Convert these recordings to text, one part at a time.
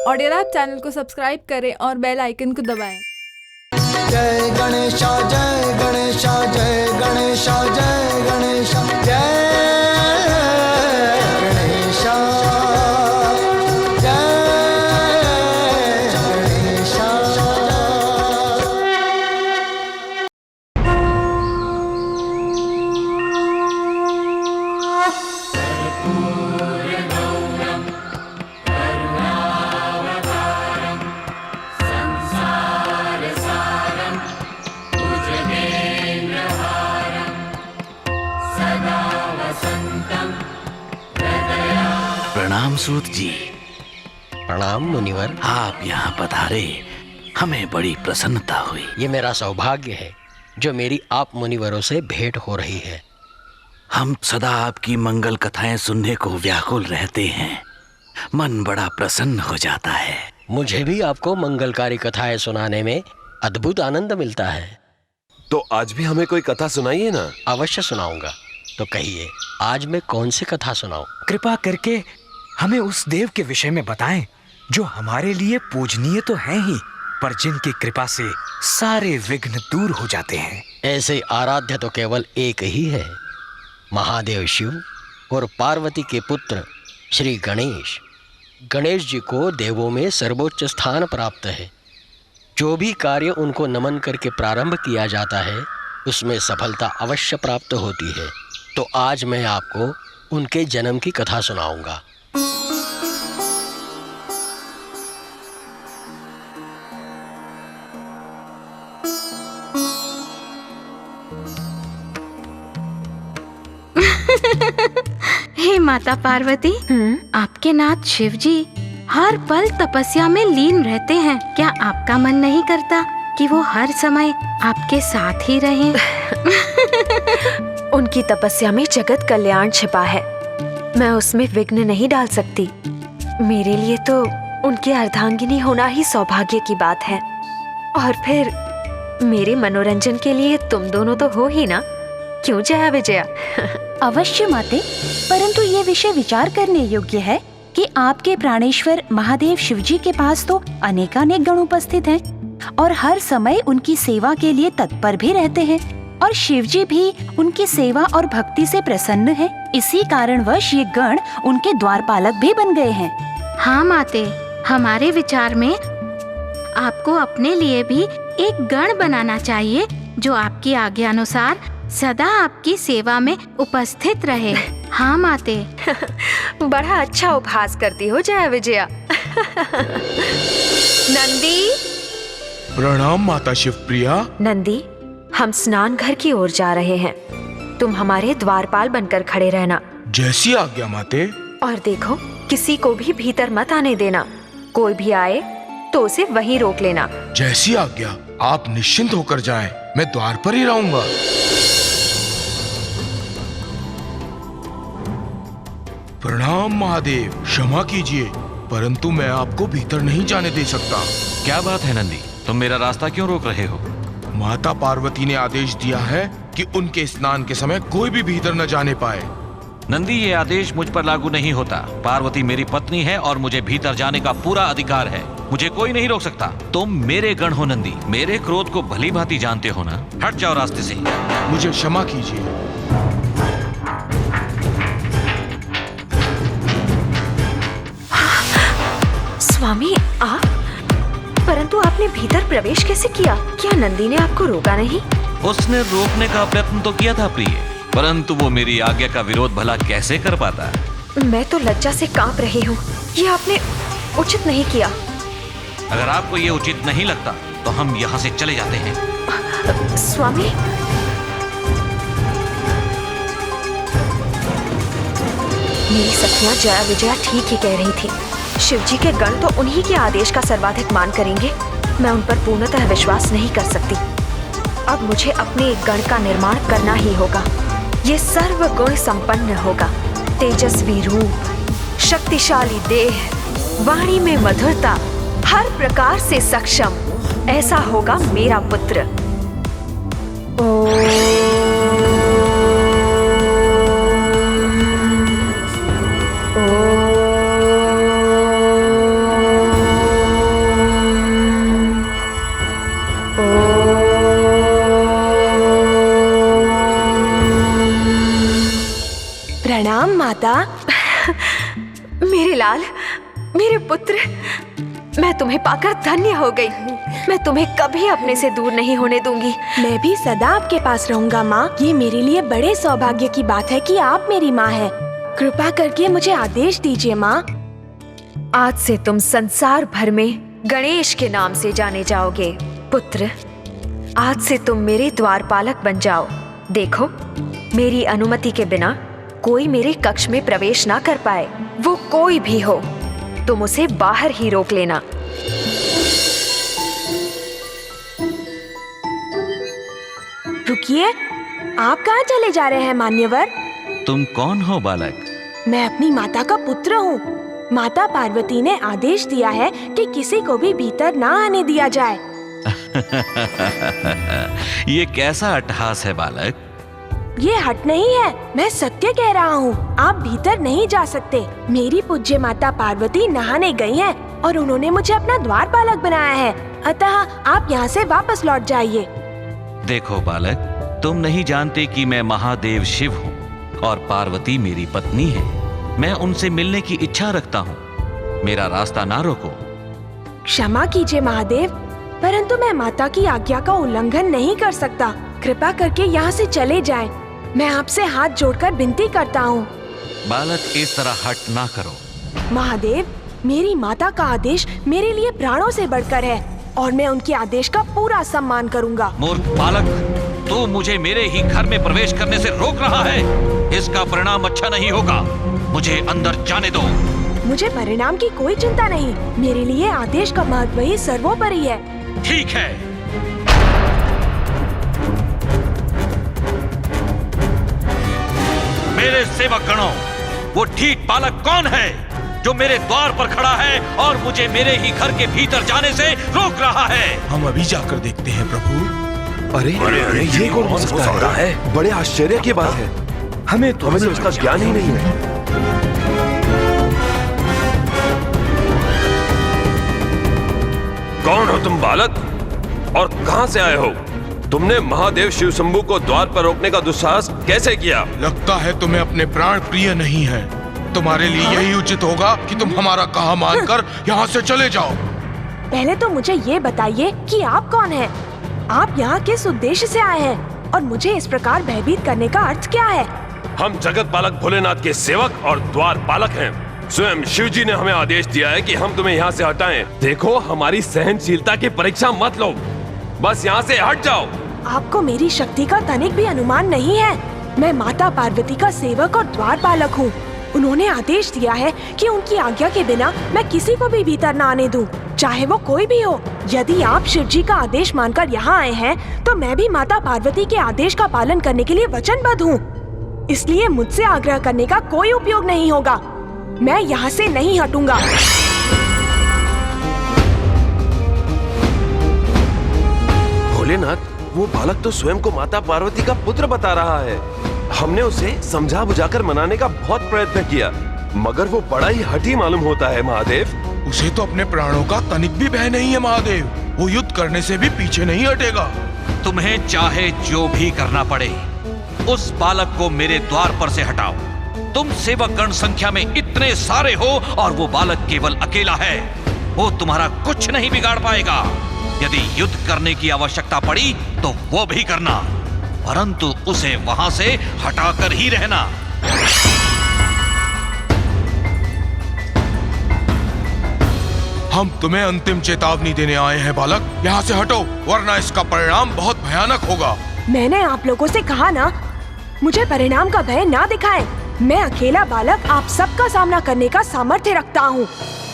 Audio app channel को subscribe करें और बेल आइकन को दबाएं। जय गणेशा जय गणेशा जय गणेशा जय गणेशा जय गणेशा जय गणेशा। प्रणाम सूत जी। प्रणाम मुनिवर। आप यहाँ पधारे, हमें बड़ी प्रसन्नता हुई। ये मेरा सौभाग्य है जो मेरी आप मुनिवरों से भेंट हो रही है। हम सदा आपकी मंगल कथाएं सुनने को व्याकुल रहते हैं, मन बड़ा प्रसन्न हो जाता है। मुझे भी आपको मंगलकारी कथाएं सुनाने में अद्भुत आनंद मिलता है। तो आज भी हमें कोई कथा सुनाइए ना। अवश्य सुनाऊंगा। तो कहिए, आज मैं कौन सी कथा सुनाऊं? कृपा करके हमें उस देव के विषय में बताएं जो हमारे लिए पूजनीय तो हैं ही, पर जिनकी कृपा से सारे विघ्न दूर हो जाते हैं। ऐसे आराध्य तो केवल एक ही है, महादेव शिव और पार्वती के पुत्र श्री गणेश। गणेश जी को देवों में सर्वोच्च स्थान प्राप्त है। जो भी कार्य उनको नमन करके प्रारंभ किया जाता है उसमें सफलता अवश्य प्राप्त होती है। तो आज मैं आपको उनके जन्म की कथा सुनाऊंगा। हे माता पार्वती, आपके नाथ शिव जी हर पल तपस्या में लीन रहते हैं। क्या आपका मन नहीं करता कि वो हर समय आपके साथ ही रहें? उनकी तपस्या में जगत कल्याण छिपा है, मैं उसमें विघ्न नहीं डाल सकती। मेरे लिए तो उनके अर्धांगिनी होना ही सौभाग्य की बात है। और फिर मेरे मनोरंजन के लिए तुम दोनों तो हो ही ना, क्यों जया विजया? अवश्य माते, परंतु ये विषय विचार करने योग्य है कि आपके प्राणेश्वर महादेव शिवजी के पास तो अनेकानेक गण उपस्थित हैं और हर समय उनकी सेवा के लिए तत्पर भी रहते हैं, और शिवजी भी उनकी सेवा और भक्ति से प्रसन्न हैं। इसी कारणवश ये गण उनके द्वारपालक भी बन गए हैं। हाँ माते, हमारे विचार में आपको अपने लिए भी एक गण बनाना चाहिए जो आपकी आज्ञा अनुसार सदा आपकी सेवा में उपस्थित रहे। हाँ माते। बड़ा अच्छा उपहास करती हो जया विजया। नंदी। प्रणाम माता शिवप्रिया। नंदी, हम स्नान घर की ओर जा रहे हैं, तुम हमारे द्वारपाल बनकर खड़े रहना। जैसी आज्ञा माते। और देखो, किसी को भी भीतर मत आने देना। कोई भी आए तो उसे वहीं रोक लेना। जैसी आज्ञा। आप निश्चिंत होकर जाएं, मैं द्वार पर ही रहूंगा। प्रणाम महादेव, क्षमा कीजिए, परंतु मैं आपको भीतर नहीं जाने दे सकता। क्या बात है नंदी, तुम मेरा रास्ता क्यों रोक रहे हो? माता पार्वती ने आदेश दिया है कि उनके स्नान के समय कोई भी भीतर न जाने पाए। नंदी, ये आदेश मुझ पर लागू नहीं होता। पार्वती मेरी पत्नी है और मुझे भीतर जाने का पूरा अधिकार है। मुझे कोई नहीं रोक सकता। तुम मेरे गण हो नंदी, मेरे क्रोध को भली भांति जानते हो ना। हट जाओ रास्ते से। मुझे क्षमा कीजिए। स्वामी आप, परंतु आपने भीतर प्रवेश कैसे किया? क्या नंदी ने आपको रोका नहीं? उसने रोकने का प्रयत्न तो किया था प्रिय, परंतु वो मेरी आज्ञा का विरोध भला कैसे कर पाता? मैं तो लज्जा से कांप रही हूँ। ये आपने उचित नहीं किया। अगर आपको ये उचित नहीं लगता तो हम यहाँ से चले जाते हैं। स्वामी, मेरी सखियां जया विजया ठीक ही कह रही थी। शिवजी के गण तो उन्हीं के आदेश का सर्वाधिक मान करेंगे। मैं उन पर पूर्णतः विश्वास नहीं कर सकती। अब मुझे अपने एक गण का निर्माण करना ही होगा। ये सर्वगुण संपन्न होगा, तेजस्वी रूप, शक्तिशाली देह, वाणी में मधुरता, हर प्रकार से सक्षम, ऐसा होगा मेरा पुत्र। माता। मेरे लाल, मेरे पुत्र, मैं तुम्हें पाकर धन्य हो गई। मैं तुम्हें कभी अपने से दूर नहीं होने दूंगी। मैं भी सदा आपके पास रहूंगा माँ। ये मेरे लिए बड़े सौभाग्य की बात है कि आप मेरी माँ हैं। कृपा करके मुझे आदेश दीजिए माँ। आज से तुम संसार भर में गणेश के नाम से जाने जाओगे। पुत्र, आज से तुम मेरे द्वारपालक बन जाओ। देखो, मेरी अनुमति के बिना कोई मेरे कक्ष में प्रवेश ना कर पाए। वो कोई भी हो, तुम उसे बाहर ही रोक लेना। रुकिए, आप कहाँ चले जा रहे हैं मान्यवर? तुम कौन हो बालक? मैं अपनी माता का पुत्र हूँ। माता पार्वती ने आदेश दिया है कि किसी को भी भीतर ना आने दिया जाए। ये कैसा अट्टहास है बालक? ये हट नहीं है, मैं सत्य कह रहा हूँ। आप भीतर नहीं जा सकते। मेरी पूज्य माता पार्वती नहाने गई हैं और उन्होंने मुझे अपना द्वारपालक बनाया है। अतः आप यहाँ से वापस लौट जाइए। देखो बालक, तुम नहीं जानते कि मैं महादेव शिव हूँ और पार्वती मेरी पत्नी है। मैं उनसे मिलने की इच्छा रखता हूँ। मेरा रास्ता ना रोको। क्षमा कीजिए महादेव, परंतु मैं माता की आज्ञा का उल्लंघन नहीं कर सकता। कृपा करके यहाँ से चले जाएं। मैं आपसे हाथ जोड़कर विनती करता हूँ। बालक, इस तरह हट ना करो। महादेव, मेरी माता का आदेश मेरे लिए प्राणों से बढ़कर है और मैं उनके आदेश का पूरा सम्मान करूँगा। मूर्ख बालक, तू मुझे मेरे ही घर में प्रवेश करने से रोक रहा है। इसका परिणाम अच्छा नहीं होगा। मुझे अंदर जाने दो। मुझे परिणाम की कोई चिंता नहीं। मेरे लिए आदेश का महत्व ही सर्वोपरि है। ठीक है। मेरे सेवक गणों, वो ठीक बालक कौन है जो मेरे द्वार पर खड़ा है और मुझे मेरे ही घर के भीतर जाने से रोक रहा है? हम अभी जाकर देखते हैं प्रभु। अरे ये कौन हो सकता है? बड़े आश्चर्य की बात है। हमें तो इसका ज्ञान ही नहीं है। कौन हो तुम बालक और कहां से आए हो? तुमने महादेव शिव शंभू को द्वार पर रोकने का दुस्साहस कैसे किया? लगता है तुम्हें अपने प्राण प्रिय नहीं है। तुम्हारे लिए यही उचित होगा कि तुम हमारा कहा मानकर यहाँ से चले जाओ। पहले तो मुझे ये बताइए कि आप कौन हैं? आप यहाँ किस उद्देश्य से आए हैं और मुझे इस प्रकार भयभीत करने का अर्थ क्या है? हम जगत पालक भोलेनाथ के सेवक और द्वार पालक हैं। स्वयं शिव जी ने हमें आदेश दिया है कि हम तुम्हें यहाँ से हटाएं। देखो, हमारी सहनशीलता की परीक्षा मत लो, बस यहाँ से हट जाओ। आपको मेरी शक्ति का तनिक भी अनुमान नहीं है। मैं माता पार्वती का सेवक और द्वारपालक हूँ। उन्होंने आदेश दिया है कि उनकी आज्ञा के बिना मैं किसी को भी भीतर न आने दूं, चाहे वो कोई भी हो। यदि आप शिव जी का आदेश मानकर यहाँ आए हैं, तो मैं भी माता पार्वती के आदेश का पालन करने के लिए वचनबद्ध हूँ। इसलिए मुझसे आग्रह करने का कोई उपयोग नहीं होगा। मैं यहाँ से नहीं हटूंगा। भोलेनाथ, वो बालक तो स्वयं को माता पार्वती का पुत्र बता रहा है। हमने उसे समझा बुझाकर मनाने का बहुत प्रयत्न किया, मगर वो बड़ा ही हठी मालूम होता है महादेव। उसे तो अपने प्राणों का तनिक भी भय नहीं है महादेव। वो युद्ध करने से भी पीछे नहीं हटेगा। तुम्हें चाहे जो भी करना पड़े, उस बालक को मेरे द्वार पर से हटाओ। तुम सेवक गण संख्या में इतने सारे हो और वो बालक केवल अकेला है। वो तुम्हारा कुछ नहीं बिगाड़ पाएगा। यदि युद्ध करने की आवश्यकता पड़ी तो वो भी करना, परंतु उसे वहां से हटाकर ही रहना। हम तुम्हें अंतिम चेतावनी देने आए हैं बालक। यहाँ से हटो, वरना इसका परिणाम बहुत भयानक होगा। मैंने आप लोगों से कहा ना, मुझे परिणाम का भय ना दिखाएं। मैं अकेला बालक आप सबका सामना करने का सामर्थ्य रखता हूँ।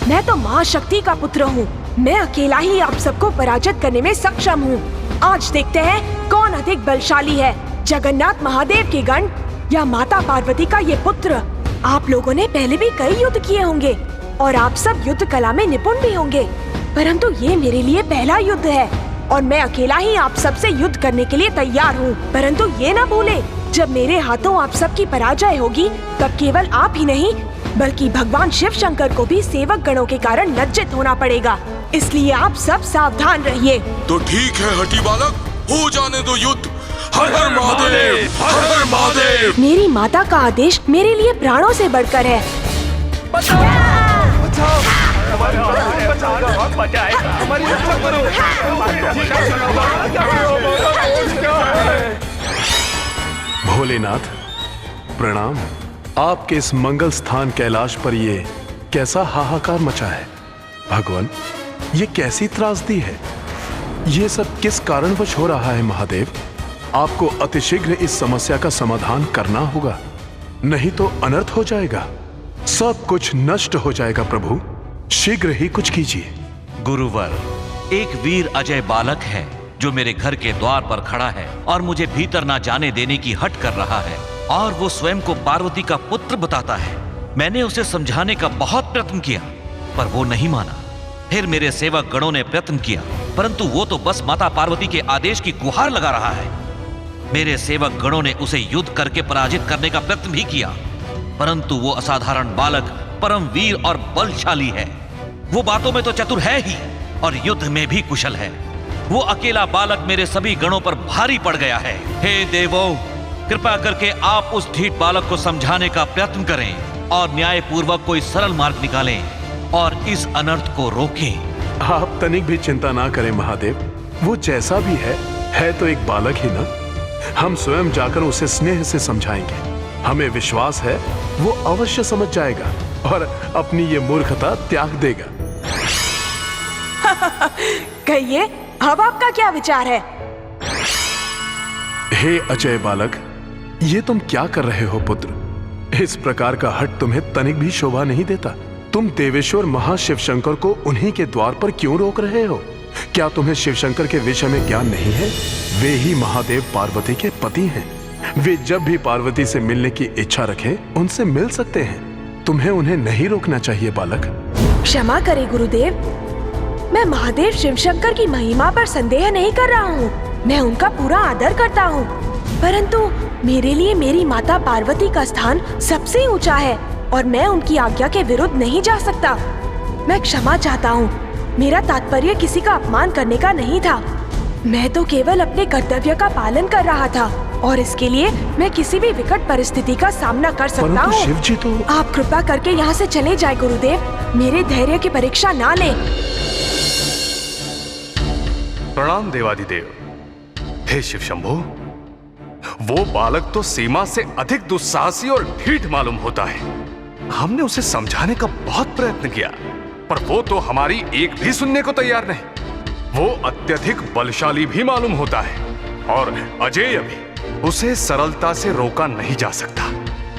मैं तो महाशक्ति का पुत्र हूँ। मैं अकेला ही आप सबको पराजित करने में सक्षम हूँ। आज देखते हैं कौन अधिक बलशाली है, जगन्नाथ महादेव के गण या माता पार्वती का ये पुत्र। आप लोगों ने पहले भी कई युद्ध किए होंगे और आप सब युद्ध कला में निपुण भी होंगे, परंतु ये मेरे लिए पहला युद्ध है और मैं अकेला ही आप सबसे युद्ध करने के लिए तैयार हूँ। परंतु ये ना भूले, जब मेरे हाथों आप सबकी पराजय होगी, तब केवल आप ही नहीं बल्कि भगवान शिव शंकर को भी सेवक गणों के कारण लज्जित होना पड़ेगा। इसलिए आप सब सावधान रहिए। तो ठीक है हठी बालक, हो जाने दो युद्ध। हर हर महादेव, हर हर महादेव। मेरी माता का आदेश मेरे लिए प्राणों से बढ़कर है। भोलेनाथ प्रणाम। आपके इस मंगल स्थान कैलाश पर ये कैसा हाहाकार मचा है? भगवान, ये कैसी त्रासदी है? ये सब किस कारणवश हो रहा है महादेव? आपको अतिशीघ्र इस समस्या का समाधान करना होगा, नहीं तो अनर्थ हो जाएगा, सब कुछ नष्ट हो जाएगा। प्रभु शीघ्र ही कुछ कीजिए। गुरुवर, एक वीर अजय बालक है जो मेरे घर के द्वार पर खड़ा है और मुझे भीतर ना जाने देने की हट कर रहा है, और वो स्वयं को पार्वती का पुत्र बताता है। मैंने उसे समझाने का बहुत प्रयत्न किया पर वो नहीं माना। फिर मेरे सेवक गणों ने प्रयत्न किया, परंतु वो तो बस माता पार्वती के आदेश की गुहार लगा रहा है। मेरे सेवक गणों ने उसे युद्ध करके पराजित करने का प्रयत्न भी किया, परंतु वो असाधारण बालक परम वीर और बलशाली है। वो बातों में तो चतुर है ही और युद्ध में भी कुशल है। वो अकेला बालक मेरे सभी गणों पर भारी पड़ गया है। हे देवों, कृपा करके आप उस ढीठ बालक को समझाने का प्रयत्न करें और न्यायपूर्वक कोई सरल मार्ग निकालें और इस अनर्थ को रोकें। आप तनिक भी चिंता ना करें महादेव, वो जैसा भी है तो एक बालक ही ना। हम स्वयं जाकर उसे स्नेह से समझाएंगे। हमें विश्वास है वो अवश्य समझ जाएगा और अपनी ये मूर्खता त्याग देगा। कहिए, अब आपका क्या विचार है? हे अजय बालक, ये तुम क्या कर रहे हो पुत्र? इस प्रकार का हट तुम्हें तनिक भी शोभा नहीं देता। तुम देवेश्वर महाशिव शंकर को उन्हीं के द्वार पर क्यों रोक रहे हो? क्या तुम्हें शिव शंकर के विषय में ज्ञान नहीं है? वे ही महादेव पार्वती के पति हैं। वे जब भी पार्वती से मिलने की इच्छा रखें उनसे मिल सकते हैं। तुम्हें उन्हें नहीं रोकना चाहिए बालक। क्षमा करें गुरुदेव, मैं महादेव शिव शंकर की महिमा पर संदेह नहीं कर रहा हूँ। मैं उनका पूरा आदर करता हूँ, परंतु मेरे लिए मेरी माता पार्वती का स्थान सबसे ऊंचा है और मैं उनकी आज्ञा के विरुद्ध नहीं जा सकता। मैं क्षमा चाहता हूँ, मेरा तात्पर्य किसी का अपमान करने का नहीं था। मैं तो केवल अपने कर्तव्य का पालन कर रहा था और इसके लिए मैं किसी भी विकट परिस्थिति का सामना कर सकता हूँ। शिव जी तो... आप कृपा करके यहाँ से चले जाए गुरुदेव, मेरे धैर्य की परीक्षा ना लें। प्रणाम देवाधिदेव। हे शिव शंभो, वो बालक तो सीमा से अधिक दुस्साहसी और ढीठ मालूम होता है। हमने उसे समझाने का बहुत प्रयत्न किया, पर वो तो हमारी एक भी सुनने को तैयार नहीं। वो अत्यधिक बलशाली भी मालूम होता है और अजेय भी। उसे सरलता से रोका नहीं जा सकता।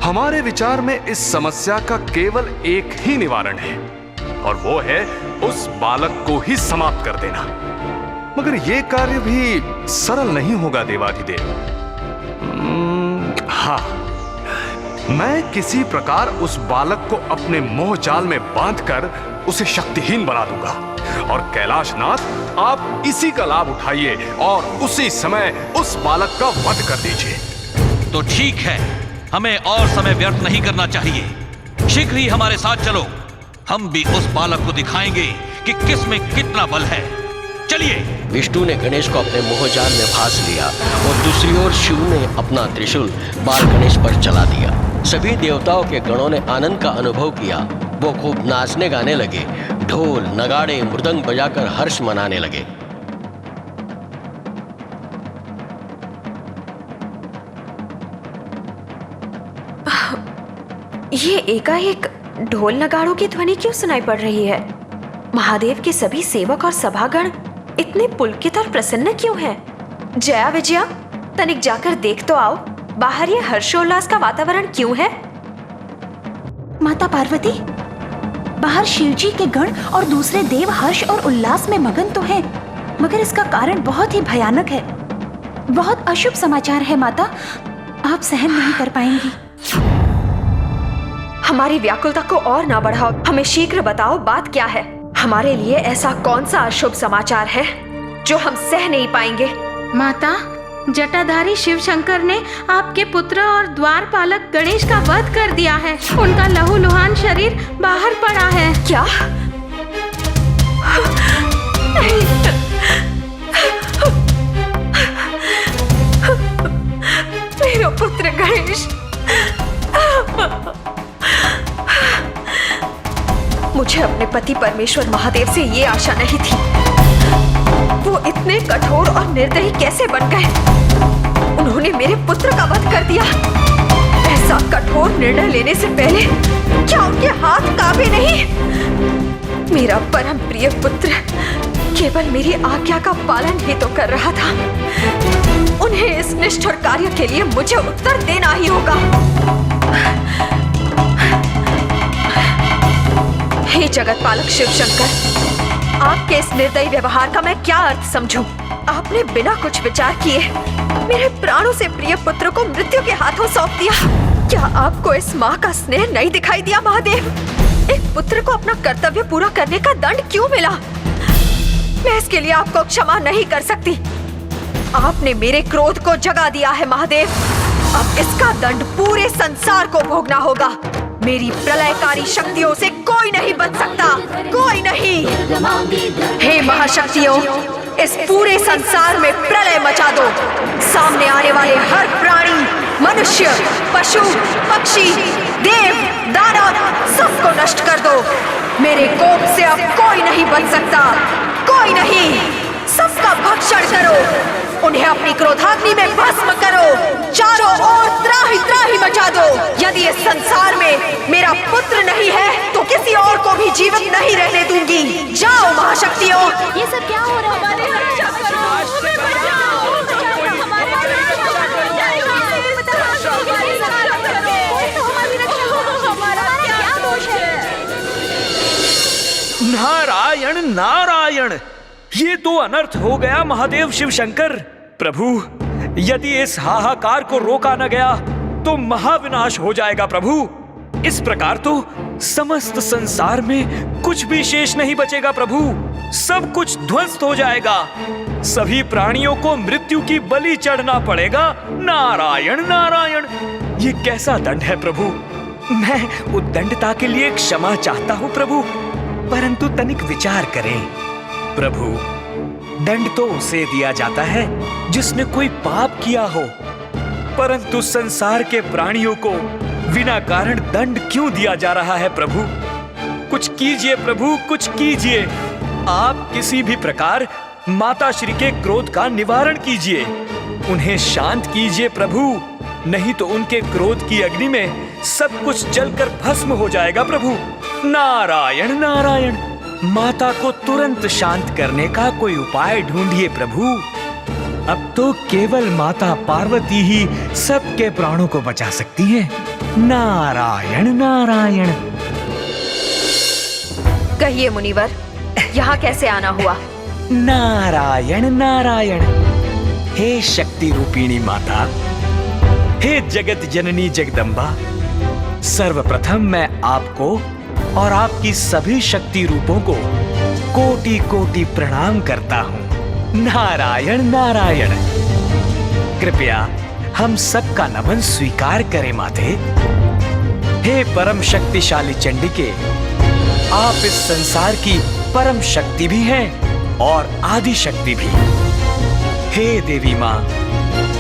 हमारे विचार में इस समस्या का केवल एक ही निवारण है और वो है उस बालक को ही समाप्त कर देना। मगर ये कार्य भी सरल नहीं होगा देवाधिदेव। हाँ, मैं किसी प्रकार उस बालक को अपने मोह जाल में बांधकर उसे शक्तिहीन बना दूंगा और कैलाशनाथ आप इसी का लाभ उठाइए और उसी समय उस बालक का वध कर दीजिए। तो ठीक है, हमें और समय व्यर्थ नहीं करना चाहिए। शीघ्र ही हमारे साथ चलो, हम भी उस बालक को दिखाएंगे कि किस में कितना बल है। चलिए। विष्णु ने गणेश को अपने मोहजाल में फांस लिया और दूसरी ओर शिव ने अपना त्रिशूल बाल गणेश पर चला दिया। सभी देवताओं के गणों ने आनंद का अनुभव किया। वो खूब नाचने गाने लगे, ढोल नगाड़े मृदंग बजाकर हर्ष मनाने लगे। ये एकाएक ढोल नगाड़ों की ध्वनि क्यों सुनाई पड़ रही है? महादेव के सभी सेवक और सभागण इतने पुलकित और प्रसन्न क्यों हैं? जया विजया, तनिक जाकर देख तो आओ, बाहर ये हर्षोल्लास का वातावरण क्यों है? माता पार्वती, बाहर शिवजी के गण और दूसरे देव हर्ष और उल्लास में मगन तो हैं, मगर इसका कारण बहुत ही भयानक है। बहुत अशुभ समाचार है माता, आप सहन नहीं कर पाएंगी। हमारी व्याकुलता को और ना बढ़ाओ, हमें शीघ्र बताओ बात क्या है। हमारे लिए ऐसा कौन सा अशुभ समाचार है जो हम सह नहीं पाएंगे? माता, जटाधारी शिव शंकर ने आपके पुत्र और द्वारपालक गणेश का वध कर दिया है। उनका लहूलुहान शरीर बाहर पड़ा है। क्या? पति परमेश्वर महादेव से ये आशा नहीं थी। वो इतने कठोर और निर्दयी कैसे बन गए? उन्होंने मेरे पुत्र का वध कर दिया। ऐसा कठोर निर्णय लेने से पहले क्या उनके हाथ कांपे नहीं? मेरा परम प्रिय पुत्र केवल मेरी आज्ञा का पालन ही तो कर रहा था। उन्हें इस निष्ठुर कार्य के लिए मुझे उत्तर देना ही होगा। हे जगत पालक शिव शंकर, आपके इस निर्दयी व्यवहार का मैं क्या अर्थ समझूं? आपने बिना कुछ विचार किए मेरे प्राणों से प्रिय पुत्र को मृत्यु के हाथों सौंप दिया। क्या आपको इस माँ का स्नेह नहीं दिखाई दिया महादेव? एक पुत्र को अपना कर्तव्य पूरा करने का दंड क्यों मिला? मैं इसके लिए आपको क्षमा नहीं कर सकती। आपने मेरे क्रोध को जगा दिया है महादेव। अब इसका दंड पूरे संसार को भोगना होगा। मेरी प्रलयकारी शक्तियों से कोई नहीं बच सकता, कोई नहीं। हे महाशक्तियों, इस पूरे संसार में प्रलय मचा दो। सामने आने वाले हर प्राणी, मनुष्य, पशु, पक्षी, देव, दानव सबको नष्ट कर दो। मेरे कोप से अब कोई नहीं बच सकता, कोई नहीं। सबका भक्षण करो, उन्हें अपनी क्रोधाग्नि में भस्म करो। चारों ओर त्राहि त्राहि मचा दो। यदि इस संसार में मेरा पुत्र नहीं है तो किसी और को भी जीवित नहीं रहने दूंगी। जाओ महाशक्तियों। ये सब क्या हो रहा है? नारायण नारायण, ये तो अनर्थ हो गया महादेव शिव शंकर। प्रभु, यदि इस हाहाकार को रोका न गया तो महाविनाश हो जाएगा प्रभु। इस प्रकार तो समस्त संसार में कुछ भी शेष नहीं बचेगा प्रभु। सब कुछ ध्वस्त हो जाएगा। सभी प्राणियों को मृत्यु की बलि चढ़ना पड़ेगा। नारायण नारायण, ये कैसा दंड है प्रभु? मैं उद्दंडता के लिए क्षमा चाहता हूँ प्रभु, परंतु तनिक विचार करें प्रभु। दंड तो उसे दिया जाता है जिसने कोई पाप किया हो, परंतु संसार के प्राणियों को बिना कारण दंड क्यों दिया जा रहा है प्रभु? कुछ कीजिए प्रभु, कुछ कीजिए। आप किसी भी प्रकार माता श्री के क्रोध का निवारण कीजिए, उन्हें शांत कीजिए प्रभु, नहीं तो उनके क्रोध की अग्नि में सब कुछ जलकर भस्म हो जाएगा प्रभु। नारायण नारायण, माता को तुरंत शांत करने का कोई उपाय ढूंढिए प्रभु। अब तो केवल माता पार्वती ही सबके प्राणों को बचा सकती है। नारायण नारायण। कहिए मुनिवर, यहाँ कैसे आना हुआ? नारायण नारायण। हे शक्ति रूपिणी माता, हे जगत जननी जगदम्बा, सर्वप्रथम मैं आपको और आपकी सभी शक्ति रूपों को कोटि कोटि प्रणाम करता हूँ। नारायण नारायण। कृपया हम सबका नमन स्वीकार करें माते। हे परम शक्तिशाली चंडिके, आप इस संसार की परम शक्ति भी हैं और आदि शक्ति भी। हे देवी माँ,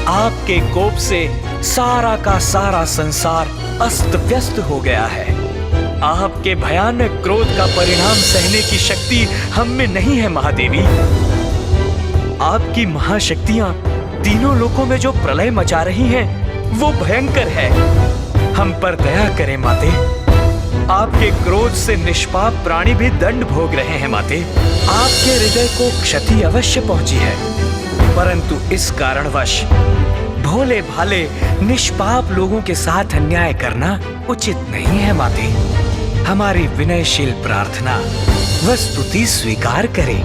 आपके कोप से सारा का सारा संसार अस्त व्यस्त हो गया है। आपके भयानक क्रोध का परिणाम सहने की शक्ति हम में नहीं है महादेवी। आपकी महाशक्तियां तीनों लोकों में जो प्रलय मचा रही हैं, वो भयंकर है। हम पर दया करें माते। आपके क्रोध से निष्पाप प्राणी भी दंड भोग रहे हैं माते। आपके हृदय को क्षति अवश्य पहुंची है, परंतु इस कारणवश भोले भाले निष्पाप लोगों के साथ अन्याय करना उचित नहीं है माते। हमारी विनयशील प्रार्थना व स्तुति स्वीकार करें,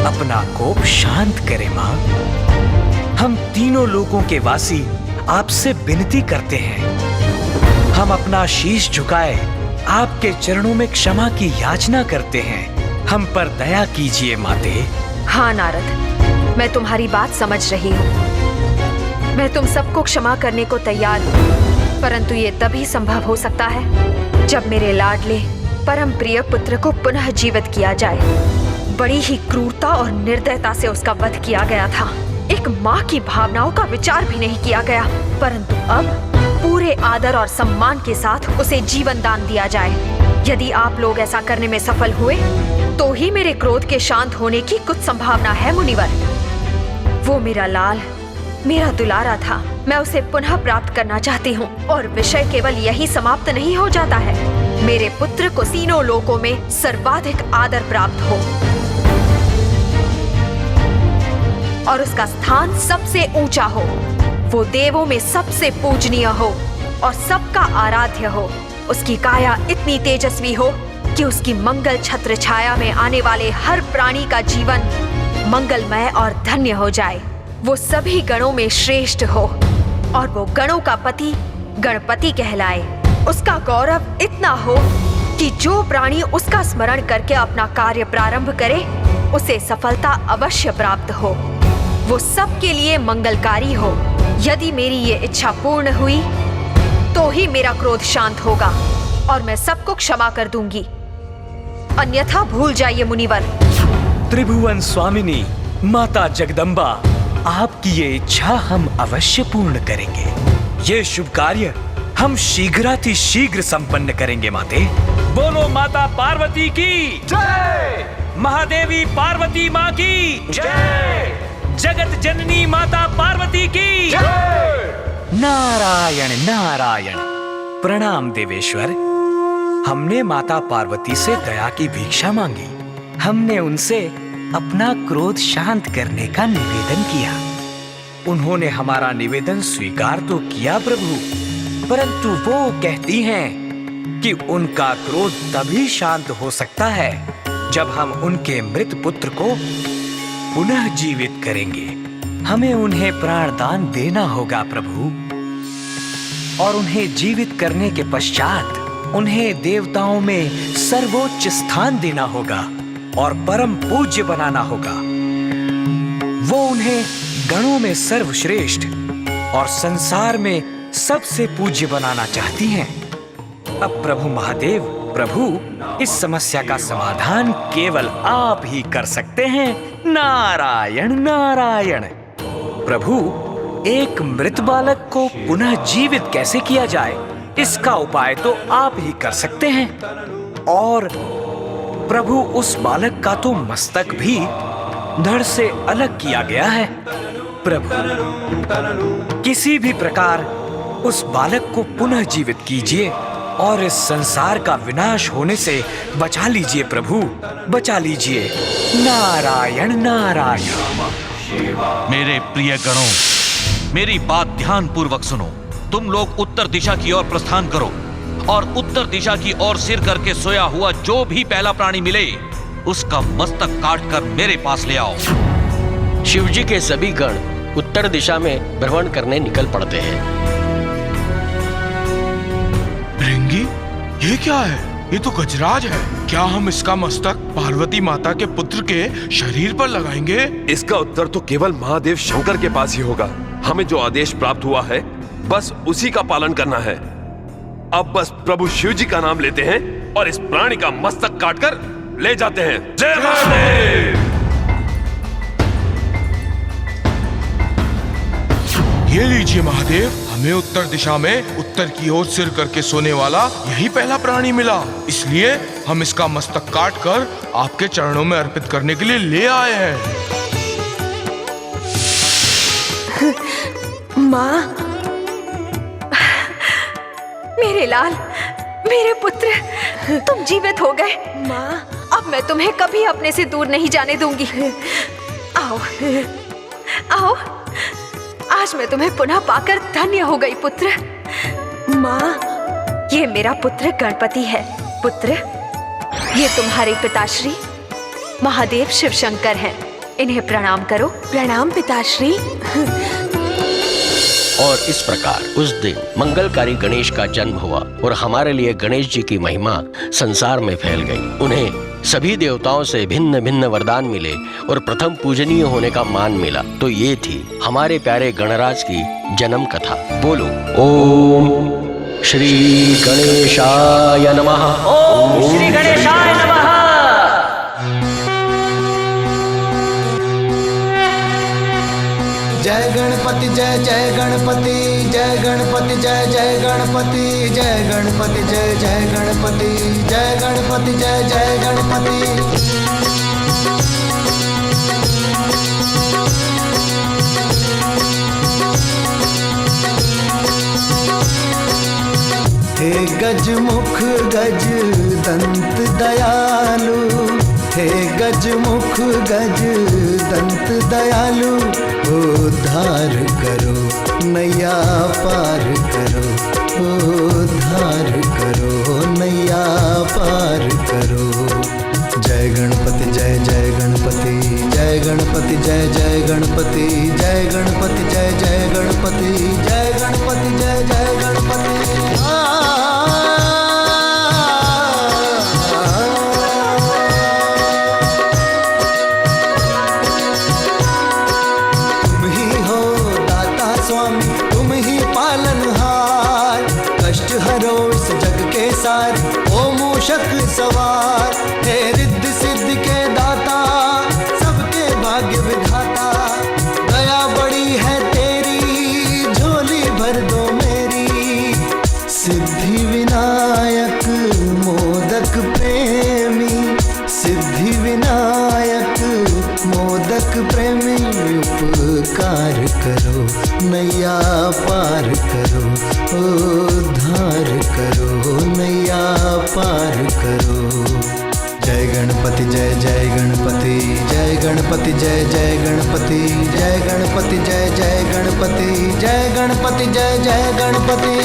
अपना कोप शांत करें माँ। हम तीनों लोकों के वासी आपसे विनती करते हैं। हम अपना शीश झुकाए आपके चरणों में क्षमा की याचना करते हैं। हम पर दया कीजिए माते। हाँ नारद, मैं तुम्हारी बात समझ रही हूँ। मैं तुम सबको क्षमा करने को तैयार हूँ, परंतु ये तभी संभव हो सकता है जब मेरे लाडले परम प्रिय पुत्र को पुनः जीवित किया जाए। बड़ी ही क्रूरता और निर्दयता से उसका वध किया गया था। एक माँ की भावनाओं का विचार भी नहीं किया गया, परंतु अब पूरे आदर और सम्मान के साथ उसे जीवन दान दिया जाए। यदि आप लोग ऐसा करने में सफल हुए तो ही मेरे क्रोध के शांत होने की कुछ संभावना है मुनिवर। वो मेरा लाल, मेरा दुलारा था। मैं उसे पुनः प्राप्त करना चाहती हूँ और विषय केवल यही समाप्त नहीं हो जाता है। मेरे पुत्र को तीनों लोकों में सर्वाधिक आदर प्राप्त हो और उसका स्थान सबसे ऊंचा हो। वो देवों में सबसे पूजनीय हो और सबका आराध्य हो। उसकी काया इतनी तेजस्वी हो कि उसकी मंगल छत्र छाया में आने वाले हर प्राणी का जीवन मंगलमय और धन्य हो जाए। वो सभी गणों में श्रेष्ठ हो और वो गणों का पति गणपति कहलाए। उसका गौरव इतना हो कि जो प्राणी उसका स्मरण करके अपना कार्य प्रारंभ करे उसे सफलता अवश्य प्राप्त हो। वो सबके लिए मंगलकारी हो। यदि मेरी ये इच्छा पूर्ण हुई तो ही मेरा क्रोध शांत होगा और मैं सबको क्षमा कर दूंगी। अन्यथा भूल जाइए मुनिवर। त्रिभुवन स्वामिनी माता जगदम्बा, आपकी ये इच्छा हम अवश्य पूर्ण करेंगे। ये शुभ कार्य हम शीघ्रातिशीघ्र संपन्न करेंगे माते। बोलो माता पार्वती की जय, महादेवी पार्वती माँ की जय, जगत जननी माता पार्वती की जय। नारायण नारायण। प्रणाम देवेश्वर। हमने माता पार्वती से दया की भिक्षा मांगी। हमने उनसे अपना क्रोध शांत करने का निवेदन किया। उन्होंने हमारा निवेदन स्वीकार तो किया प्रभु, परंतु वो कहती हैं कि उनका क्रोध तभी शांत हो सकता है जब हम उनके मृत पुत्र को पुनः जीवित करेंगे। हमें उन्हें प्राणदान देना होगा प्रभु, और उन्हें जीवित करने के पश्चात उन्हें देवताओं में सर्वोच्च स्थान देना होगा और परम पूज्य बनाना होगा। वो उन्हें गणों में सर्वश्रेष्ठ और संसार में सबसे पूज्य बनाना चाहती हैं। अब प्रभु महादेव, प्रभु इस समस्या का समाधान केवल आप ही कर सकते हैं। नारायण नारायण। प्रभु, एक मृत बालक को पुनः जीवित कैसे किया जाए, इसका उपाय तो आप ही कर सकते हैं। और प्रभु, उस बालक का तो मस्तक भी धड़ से अलग किया गया है। प्रभु, किसी भी प्रकार उस बालक को पुनः जीवित कीजिए और इस संसार का विनाश होने से बचा लीजिए प्रभु, बचा लीजिए। नारायण नारायण। मेरे प्रिय गणों, मेरी बात ध्यान पूर्वक सुनो। तुम लोग उत्तर दिशा की ओर प्रस्थान करो और उत्तर दिशा की ओर सिर करके सोया हुआ जो भी पहला प्राणी मिले उसका मस्तक काटकर मेरे पास ले आओ। शिवजी के सभी गण उत्तर दिशा में भ्रमण करने निकल पड़ते हैं। भृंगी, ये क्या है? ये तो गजराज है। क्या हम इसका मस्तक पार्वती माता के पुत्र के शरीर पर लगाएंगे? इसका उत्तर तो केवल महादेव शंकर के पास ही होगा। हमें जो आदेश प्राप्त हुआ है बस उसी का पालन करना है। अब बस प्रभु शिव जी का नाम लेते हैं और इस प्राणी का मस्तक काटकर ले जाते हैं। जय महादेव। ये लीजिए महादेव, हमें उत्तर दिशा में उत्तर की ओर सिर करके सोने वाला यही पहला प्राणी मिला, इसलिए हम इसका मस्तक काट कर आपके चरणों में अर्पित करने के लिए ले आए हैं। माँ, मेरे लाल, मेरे पुत्र, तुम जीवित हो गए। माँ, अब मैं तुम्हें कभी अपने से दूर नहीं जाने दूंगी। आओ, आओ, आज मैं तुम्हें पुनः पाकर धन्य हो गई पुत्र। माँ, ये मेरा पुत्र गणपति है। पुत्र, ये तुम्हारे पिताश्री महादेव शिव शंकर हैं। इन्हें प्रणाम करो। प्रणाम पिताश्री। और इस प्रकार उस दिन मंगलकारी गणेश का जन्म हुआ और हमारे लिए गणेश जी की महिमा संसार में फैल गई। उन्हें सभी देवताओं से भिन्न भिन्न वरदान मिले और प्रथम पूजनीय होने का मान मिला। तो ये थी हमारे प्यारे गणराज की जन्म कथा। बोलो ओम श्री गणेशाय नमः। ओम श्री गणेशाय नमः। जय गणपति जय जय गणपति, जय गणपति जय जय गणपति, जय गणपति जय जय गणपति, जय गणपति जय जय गणपति। हे गजमुख गज दंत दयालु, हे गजमुख गज दंत दयालु, उद्धार करो नैया पार करो, उद्धार करो नैया पार करो। जय गणपति जय जय गणपति, जय गणपति जय जय गणपति, जय गणपति जय जय गणपति, जय गणपति जय जय गणपति। तुम ही हो दाता स्वामी, तुम ही पालनहार, कष्ट हरो इस जग के सार, ओ मूषक सवार। हे रिद्ध सिद्ध के दाता, सबके भाग्य विधाता, दया बड़ी है तेरी, झोली भर दो मेरी। सिद्धि विनायक मोदक प्रेमी, सिद्धि विनायक मोदक प्रेमी, उपकार करो नैया पार करो, उद्धार करो नैया पार करो। जय गणपति जय जय गणपति, जय गणपति जय जय गणपति, जय गणपति जय जय गणपति, जय गणपति जय जय गणपति।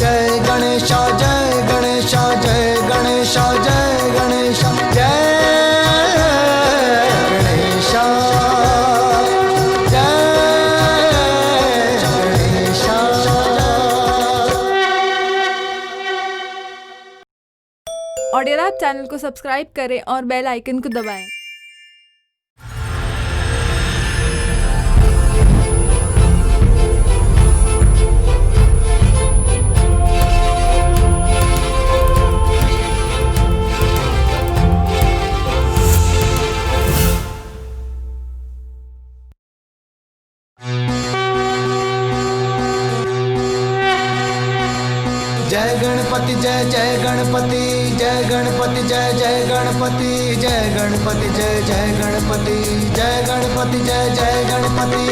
जय गणेशा जय गणेशा जय गणेशा जय गणेशा, जय गणेशा जय गणेशा। ऑडियो ऐप चैनल को सब्सक्राइब करें और बेल आइकन को दबाएं। जय गणपति जय जय गणपति, जय गणपति जय जय गणपति, जय गणपति जय जय गणपति, जय गणपति जय जय गणपति।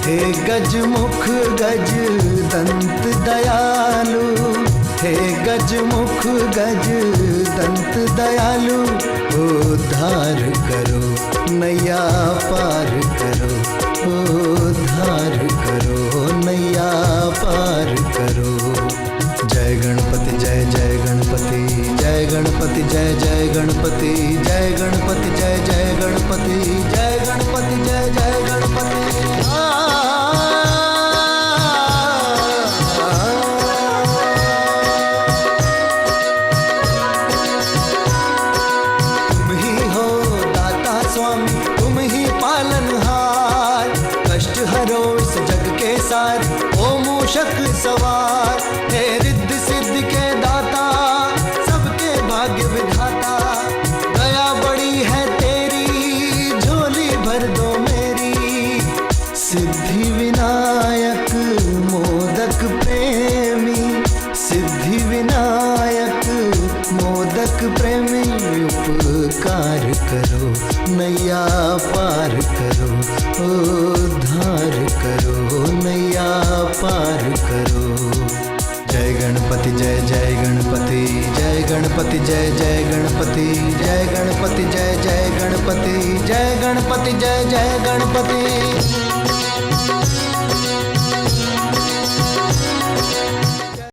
हे गजमुख गज दंत दयालु, हे गजमुख गज दंत दयालु, उद्धार करो नैया पार करो, उद्धार करो नैया पार करो। जय गणपति जय जय गणपति, जय गणपति जय जय गणपति, जय गणपति जय जय गणपति, जय गणपति जय जय गणपति। सार, ओ मूषक सवार। हे रिद्ध सिद्ध के दाता, सबके भाग्य विधाता, दया बड़ी है तेरी, झोली भर दो मेरी। सिद्धि विनायक मोदक प्रेमी, सिद्धि विनायक मोदक प्रेमी, उपकार करो नैया पार करो, उद्धार करो नैया पार करो। जय गणपति जय जय गणपति, जय गणपति जय जय गणपति, जय गणपति जय जय गणपति, जय गणपति जय जय गणपति।